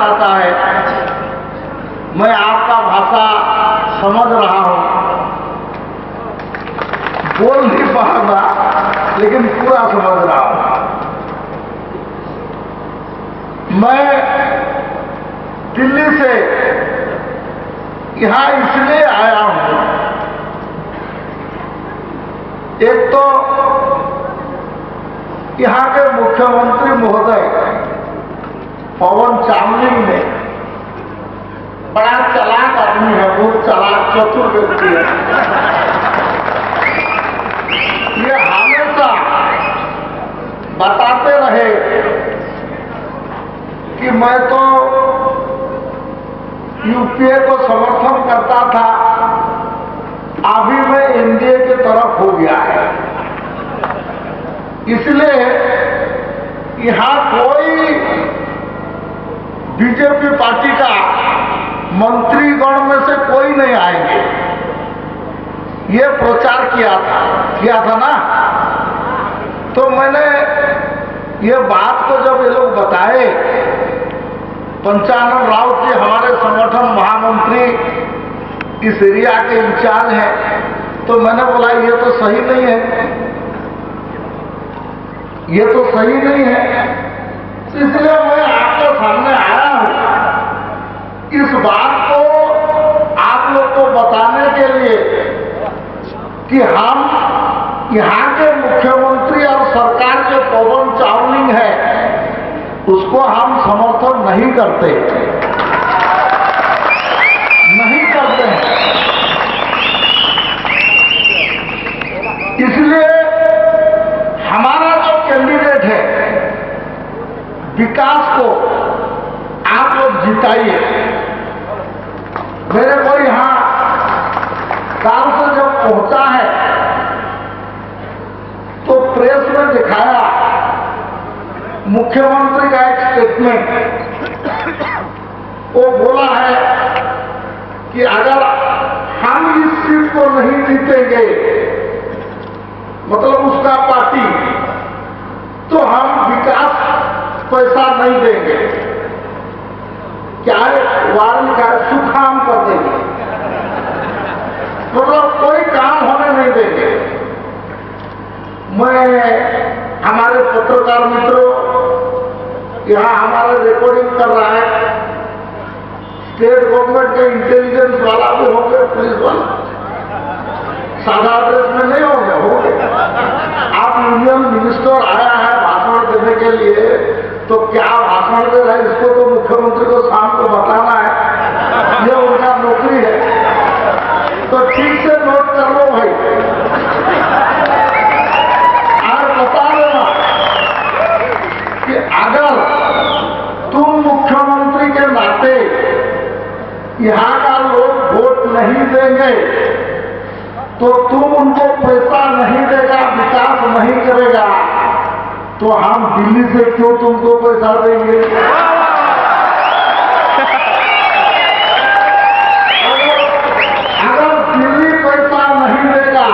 आता है। मैं आपका भाषा समझ रहा हूं, बोल नहीं पाऊंगा लेकिन पूरा समझ रहा हूं। मैं दिल्ली से यहां इसलिए आया हूं, एक तो यहां के मुख्यमंत्री महोदय पवन चामलिंग ने, बड़ा चालाक आदमी है, बहुत चालाक चतुर व्यक्ति है। ये हमेशा बताते रहे कि मैं तो यूपीए को समर्थन करता था, अभी मैं एनडीए की तरफ हो गया है। इसलिए यहां कोई बीजेपी पार्टी का मंत्रीगण में से कोई नहीं आएंगे, ये प्रचार किया था ना। तो मैंने ये बात को जब ये लोग बताए, पंचानन राउत जी हमारे संगठन महामंत्री इस एरिया के इंचार्ज हैं, तो मैंने बोला ये तो सही नहीं है, ये तो सही नहीं है। इसलिए मैं आपके सामने आया हूं इस बात को आप लोग को बताने के लिए कि हम यहाँ के मुख्यमंत्री और सरकार जो पवन चामलिंग है उसको हम समर्थन नहीं करते हैं। इसलिए हमारा जो कैंडिडेट है विकास को आप लोग जिताइए। मेरे को यहां कार से जब पहुंचा है तो प्रेस में दिखाया मुख्यमंत्री का एक स्टेटमेंट, वो बोला है कि अगर हम इस सीट को नहीं जीतेंगे, मतलब उसका पार्टी, तो हम विकास पैसा नहीं देंगे, क्या वारंट का सुखाम कर देंगे, मतलब कोई काम होने नहीं देंगे। मैं हमारे पत्रकार मित्रों यहाँ हमारा रिकॉर्डिंग कर रहा है, स्टेट गवर्नमेंट के इंटेलिजेंस वाला भी होंगे, पुलिस वाला, सादा ड्रेस में नहीं होंगे। आप यूनियन मिनिस्टर आया है भाषण देने के लिए, तो क्या भाषण दे रहे हैं इसको तो मुख्यमंत्री को शाम को बताना है, ये उनका नौकरी है। तो ठीक से नोट कर लो भाई, और बता देना कि अगर तुम मुख्यमंत्री के नाते यहाँ का लोग वोट नहीं देंगे तो तुम उनको पैसा नहीं देगा, विकास नहीं करेगा, तो हम दिल्ली से क्यों तुमको पैसा देंगे? अगर दिल्ली पैसा नहीं देगा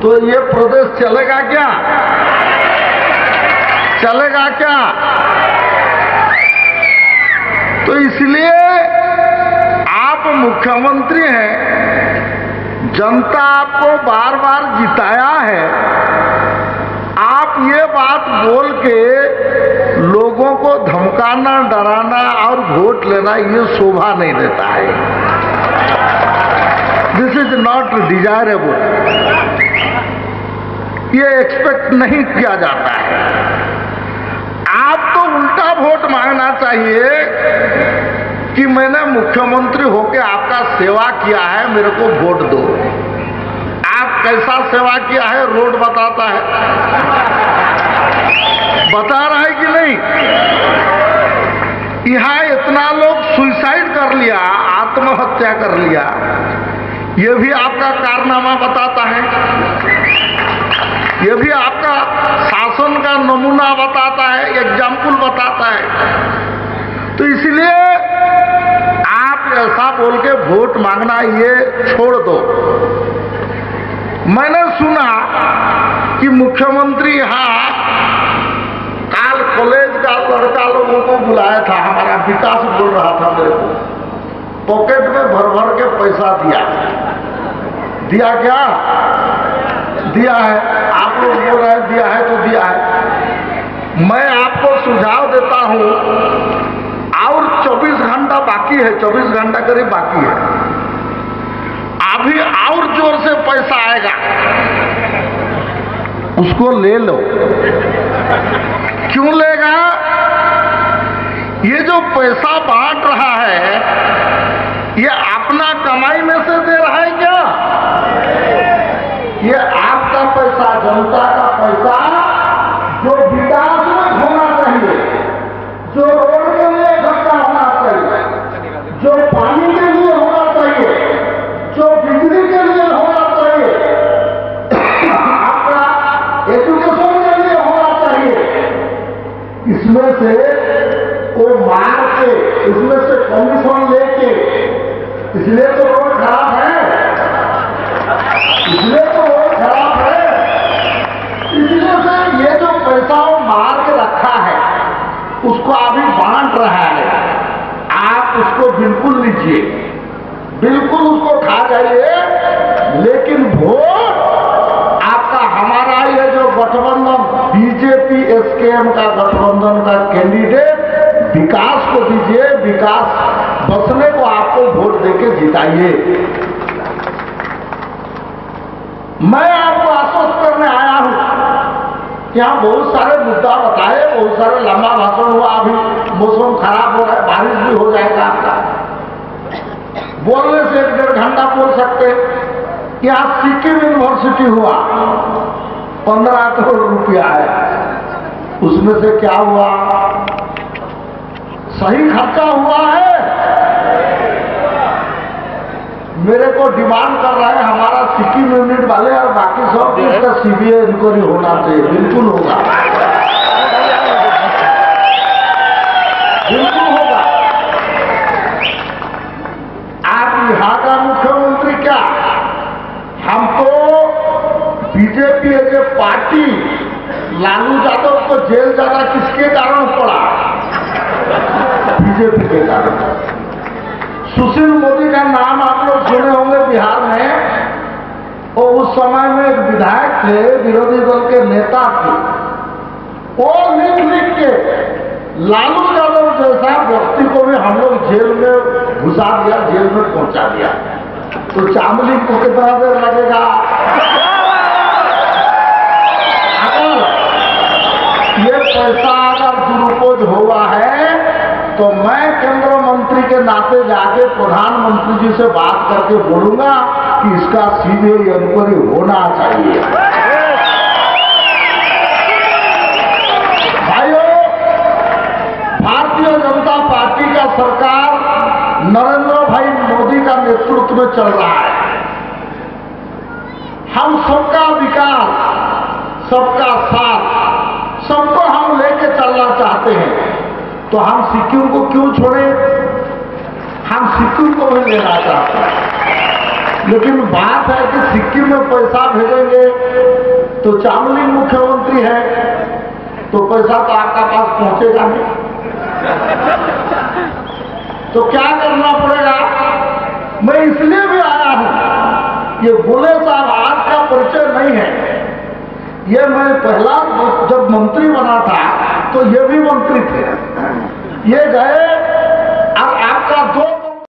तो ये प्रदेश चलेगा क्या? चलेगा क्या? तो इसलिए आप मुख्यमंत्री हैं, जनता आपको बार बार जिताया है, आप ये बात बोल के लोगों को धमकाना, डराना और वोट लेना ये शोभा नहीं देता है। दिस इज नॉट डिजायरेबल, ये एक्सपेक्ट नहीं किया जाता है। आप तो उल्टा वोट मांगना चाहिए कि मैंने मुख्यमंत्री होकर आपका सेवा किया है, मेरे को वोट दो। आप कैसा सेवा किया है रोड बताता है, बता रहा है कि नहीं? यहाँ इतना लोग सुसाइड कर लिया, आत्महत्या कर लिया, ये भी आपका कारनामा बताता है, ये भी आपका शासन का नमूना बताता है, एग्जाम्पल बताता है। तो इसलिए आप ऐसा बोल के वोट मांगना ये छोड़ दो। मैंने सुना कि मुख्यमंत्री यहाँ काल कॉलेज का लड़का लोगों को बुलाया था, हमारा विकास बोल रहा था मेरे को, पॉकेट में भर भर के पैसा दिया। दिया क्या? दिया है। आप लोग बोल रहे हैं दिया है तो दिया है। मैं आपको सुझाव देता हूं, और 24 घंटा बाकी है, 24 घंटा करीब बाकी है, अभी और जोर से पैसा आएगा, उसको ले लो। क्यों लेगा? ये जो पैसा बांट रहा है, ये अपना कमाई में से दे रहा है क्या? ये आपका पैसा, जनता का पैसा, जो विकास में होना चाहिए, जो रोड के लिए इकट्ठा होना चाहिए, जो पानी के लिए होना चाहिए, जो बिजली के लिए होना चाहिए, आपका एजुकेशन के लिए होना चाहिए, इसमें से वो मार के, इसमें से कमीशन लेके, इसलिए तो रोड खराब है, इसलिए तो रोड खराब है। इसलिए से ये जो पैसा वो मार के रखा है, उसको अभी बांट रहा है। आप उसको बिल्कुल लीजिए, बिल्कुल उसको खा जाइए, लेकिन वोट आपका, हमारा ये जो गठबंधन बीजेपी एसकेएम का गठबंधन का कैंडिडेट विकास को दीजिए। विकास बसने को आपको वोट देके जिताइए। मैं आपको आश्वस्त करने आया हूं। यहाँ बहुत सारे मुद्दा बताए, बहुत सारे लंबा भाषण हुआ। अभी मौसम खराब हो रहा है, बारिश भी हो जाएगा आपका, बोलने से 1-1.5 घंटा बोल सकते। यहाँ सिक्किम यूनिवर्सिटी हुआ, 15 करोड़ रुपया है, उसमें से क्या हुआ? सही खर्चा हुआ है? मेरे को डिमांड कर रहे हैं हमारा सिक्किम यूनिट वाले और बाकी सब, इसका सीबीआई इंक्वायरी होना चाहिए। बिल्कुल होगा, बिल्कुल होगा। आप यहाँ का मुख्यमंत्री क्या, हम तो BJP as a party, Lalu Yadav को जेल जाना किसके कारण पड़ा? बीजेपी के कारण। सुशील मोदी का नाम आप लोग सुने होंगे बिहार में, और उस समय में एक विधायक थे, विरोधी दल के नेता थे, वो लिख के लालू यादव जैसा व्यक्ति को भी हम लोग जेल में घुसा दिया, जेल में पहुंचा दिया। तो चामली को कितना देर लगेगा? ये पैसा अगर दुरुपयोग हुआ है तो मैं केंद्र मंत्री के नाते जाके प्रधानमंत्री जी से बात करके बोलूंगा कि इसका सीबीआई इंक्वायरी होना चाहिए। भाइयों, भारतीय जनता पार्टी का सरकार नरेंद्र भाई मोदी का नेतृत्व में चल रहा है। हम सबका विकास, सबका साथ, सबको हम लेके चलना चाहते हैं। तो हम सिक्किम को क्यों छोड़े? हम सिक्किम को भी लेना चाहते हैं, लेकिन बात है कि सिक्किम में पैसा भेजेंगे तो चामलिंग मुख्यमंत्री है, तो पैसा तो आपका पास पहुंचेगा नहीं। तो क्या करना पड़ेगा? मैं इसलिए भी आया हूं, ये बोले साहब आज का परिचय नहीं है, ये मैं पहला जब मंत्री बना था तो ये भी मंत्री थे। ये गए